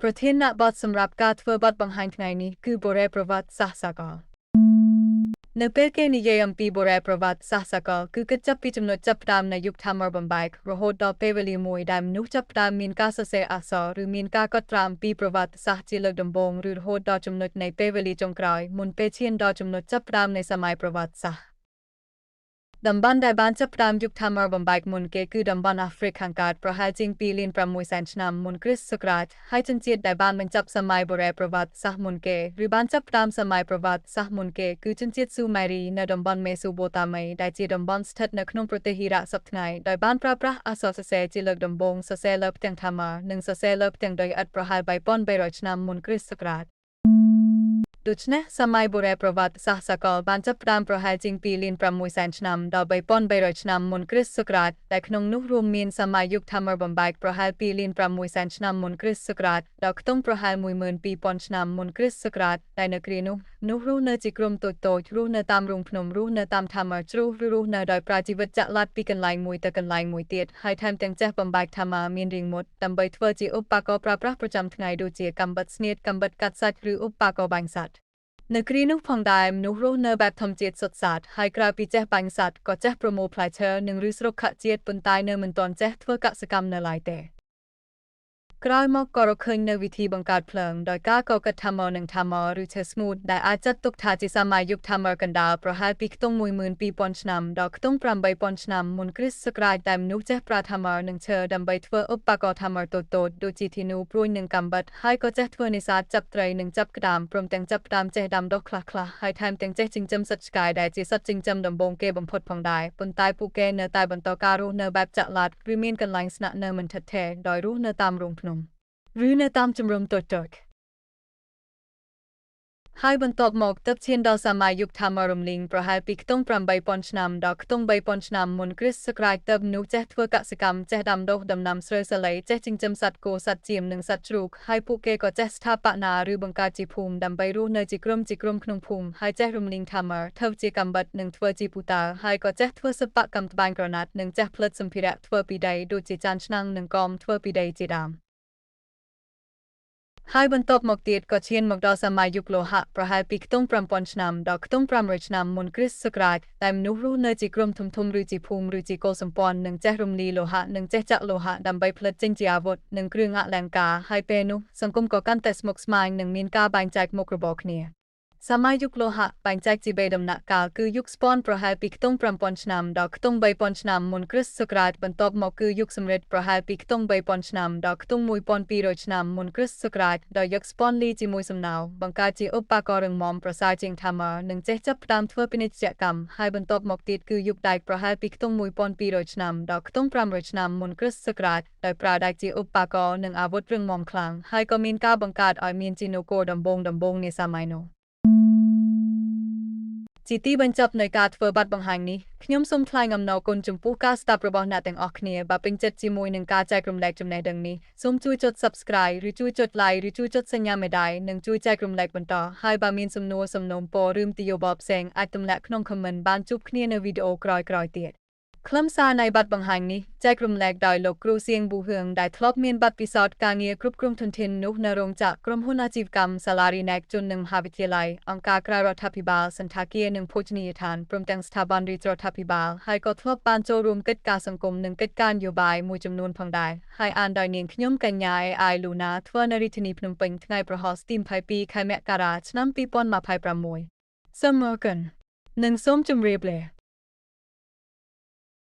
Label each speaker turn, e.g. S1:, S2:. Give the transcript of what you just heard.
S1: ប្រធានបទសម្រាប់ការធ្វើបទបង្ហាញថ្ងៃនេះគឺបុរេប្រវត្តិសាស្ត្រសកលនៅពេលគេនិយាយអំពីបុរេប្រវត្តិសាស្ត្រសកលគឺគិតចាប់ពីចំណុចចាប់ផ្ដើមនៃយុគធម្មបំបែករហូតដល់ពេលវេលាមួយដែលមនុស្សចាប់ផ្ដើមមានការសរសេរអក្សរឬមានការកត់ត្រាអំពីប្រវត្តិសាស្ត្រជាលើកដំបូងឬរហូតដល់ចំណុចនៃពេលវេលាចុងក្រោយមុនពេលឈានដល់ចំណុចចាប់ផ្ដើមនៃសម័យប្រវត្តិសាស្ត្រតំបន់ដែលបានចាប់ផ្ដើមយុគធម្មបំបែកមុនគេគឺតំបន់អាហ្វ្រិកខាងកើតប្រហែលជាង2.6 លានឆ្នាំមុនគ្រិស្តសករាជហើយជនជាតិដែលបានបញ្ចប់សម័យបុរេប្រវត្តិសាស្ត្រមុនគេឬបានចាប់ផ្ដើមសម័យប្រវត្តិសាស្ត្រមុនគេគឺជនជាតិស៊ូម៉ែរីនៅតំបន់មេសូប៉ូតាមីដែលជាតំបន់ស្ថិតនៅក្នុងប្រទេសអ៊ីរ៉ាក់សព្វថ្ងៃដោយបានប្រើប្រាស់អក្សរសរសេរជាលើកដំបូងសរសេរលើផ្ទាំងថាម៉ានិងសរសេរលើផ្ទាំងដីឥដ្ឋប្រហែល3,300 ឆ្នាំមុនគ្រិស្តសករាជដូច្នេះសម័យបុរេប្រវត្តិសាស្ត្រសកលបានចាប់ផ្ដើមប្រហែលជាង2.6 លានឆ្នាំដល់3,300 ឆ្នាំមុនគ្រិស្តសករាជដែលក្នុងនោះរួមមានសម័យយុគធម្មបំបែកប្រហែល2.6 លានឆ្នាំមុនគ្រិស្តសករាជដល់ខ្ទង់ប្រហែល 12,000 ឆ្នាំមុនគ្រិស្តសករាជដែលនៅគ្រានោះរស់នៅជាក្រុមតូចៗរស់នៅតាមរូងភ្នំរស់នៅតាមថាម៉ាជ្រុះឬរស់នៅដោយប្រើជីវិតចាក់ឡាត់ពីកន្លែងមួយទៅកន្លែងមួយទៀតហើយថែមទាំងចេះបំបែកថាម៉ាមានរាងមុតដើម្បីធ្វើជាឧបករណ៍ប្រើប្រាស់ប្រចាំថ្ងៃដូចជាកាំបិតស្នៀតកាំបិតកាត់សាច់ឬឧបករណ៍បាញ់សត្វនៅគ្រានោះផងដែរមនុស្សរស់នៅបែបធម្មជាតិសុទ្ធសាធហើយក្រៅពីចេះបាញ់សត្វក៏ចេះប្រមូលផ្លែឈើនិងឬស្រុកខជាតិប៉ុន្តែនៅមិនទាន់ចេះធ្វើកសិកម្មនៅឡើយទេក្រោយមកក៏រកឃើញនៅវិធីបង្កើតភ្លើងដោយការកកិតថាម៉ឺនិងថាម៉ឺឬឈើស្មូតដែលអាចចាត់ទុកថាជាសម័យយុគថាម៉ឺកណ្ដាលប្រហែលពីខ្ទង់ 12,000 ឆ្នាំដល់ខ្ទង់ 8,000 ឆ្នាំមុនគ្រិស្តសករាជដែលមនុស្សចេះប្រើថាម៉ឺនិងឈើដើម្បីធ្វើឧបករណ៍ថាម៉ឺតូចៗដូចជាធានូព្រួយនិងកាំបិតហើយក៏ចេះធ្វើនេសាទចាប់ត្រីនិងចាប់ក្តាមព្រមទាំងចាប់ផ្ដើមចេះដាំដុះខ្លះៗហើយថែមទាំងចេះចិញ្ចឹមសត្វឆ្កែដែលជាសត្វចិញ្ចឹមដំបូងគេបំផុតផងដែរប៉ុន្តែពួកគេនៅតែបន្តការរស់នៅបែបចាក់ឡាត់ឬមានកន្លែងស្នាក់នៅមិនឋិតថេរដោយរស់នៅតាមរូងភ្នំឬនៅតាមជំរំតូចៗហើយបន្ទាប់មកទើបឈានដល់សម័យយុគធម្មរំលីងប្រហែលពីខ្ទង់ 8,000 ឆ្នាំដល់ខ្ទង់ 3,000 ឆ្នាំមុនគ្រិស្តសករាជទើបមនុស្សចេះធ្វើកសិកម្មចេះដាំដុះដំណាំស្រូវសាលីចេះចិញ្ចឹមសត្វគោសត្វចៀមនិងសត្វជ្រូកហើយពួកគេក៏ចេះស្ថាបនាឬបង្កើតជាភូមិដើម្បីរស់នៅជាក្រុមក្នុងភូមិហើយចេះរំលីងថាម៉ឺធ្វើជាកាំបិតនិងធ្វើជាពូតាហើយក៏ចេះធ្វើសិប្បកម្មត្បាញក្រណាត់និងចេះផលិតសម្ភារៈធ្វើពីដីដូចជាចានឆ្នាំងនិងកមធ្វើពីដីជាដើមហើយបន្ទាប់មកទៀតក៏ឈានមកដល់សម័យយុគលោហៈប្រហែលពីខ្ទង់ 5,000 ឆ្នាំដល់ខ្ទង់ 500 ឆ្នាំមុនគ្រិស្តសករាជដែលមនុស្សរស់នៅជាក្រុមធំៗឬជាភូមិឬជាកុលសម្ព័ន្ធនិងចេះរំលាយលោហៈនិងចេះចាក់លោហៈដើម្បីផលិតចេញជាអាវុធនិងគ្រឿងអលង្ការហើយពេលនោះសង្គមក៏កាន់តែស្មុគស្មាញនិងមានការបែងចែកមុខរបរគ្នាសម័យយុគលោហៈបែងចែកជា3ដំណាក់កាលគឺយុគស្ពាន់ប្រហែលពីខ្ទង់ 5,000 ឆ្នាំដល់ខ្ទង់ 3,000 ឆ្នាំមុនគ្រិស្តសករាជបន្ទាប់មកគឺយុគសំរឹទ្ធប្រហែលពីខ្ទង់ 3,000 ឆ្នាំដល់ខ្ទង់ 1,200 ឆ្នាំមុនគ្រិស្តសករាជដោយយុគស្ពាន់លាយជាមួយសំណោបង្កើតជាឧបករណ៍រឹងមាំប្រសើរជាងថាម៉ឺនិងចេះចាប់ផ្ដើមធ្វើពាណិជ្ជកម្មហើយបន្ទាប់មកទៀតគឺយុគដែកប្រហែលពីខ្ទង់ 1,200 ឆ្នាំដល់ខ្ទង់ 500 ឆ្នាំមុនគ្រិស្តសករាជដោយប្រើដែកជាឧបករណ៍និងអាវុធរឹងមាំខ្លាំងហើយក៏មានការបង្កើតឲ្យមានជានគរដំបូងនាសម័យនោះជាទីបញ្ចប់នៃការធ្វើបទបង្ហាញនេះខ្ញុំសូមថ្លែងអំណរគុណចំពោះការស្ដាប់របស់អ្នកទាំងអស់គ្នាបើពេញចិត្តជាមួយនឹងការចែករំលែកចំណេះដឹងនេះសូមជួយចុច Subscribe ឬជួយចុច Like ឬជួយចុចសញ្ញាមេដៃនិងជួយចែករំលែកបន្តហើយបើមានសំណួរសំណូមពរឬមតិយោបល់ផ្សេងអាចទម្លាក់ក្នុង Comment បានជួបគ្នានៅវីដេអូក្រោយៗទៀតខ្លឹមសារនៃបទបង្ហាញនេះចែករំលែកដោយលោកគ្រូសៀងប៊ូហឿងដែលធ្លាប់មានបទពិសោធន៍ការងារគ្រប់គ្រងធនធានមនុស្សនៅរោងចក្រក្រុមហ៊ុនអាជីវកម្មសាលារៀនឯកជននិងមហាវិទ្យាល័យអង្គការក្រៅរដ្ឋាភិបាលសន្តាគារនិងភោជនីយដ្ឋានព្រមទាំងស្ថាប័នរាជរដ្ឋាភិបាលហើយក៏ធ្លាប់បានចូលរួមកិច្ចការសង្គមនិងកិច្ចការនយោបាយមួយចំនួនផងដែរហើយអានដោយនាងខ្ញុំកញ្ញា AI Luna ធ្វើនៅរាជធានីភ្នំពេញថ្ងៃប្រហោះទី22 ខែមករាឆ្នាំ 2026 សូមអរគុណនិងសូមជម្រាបលា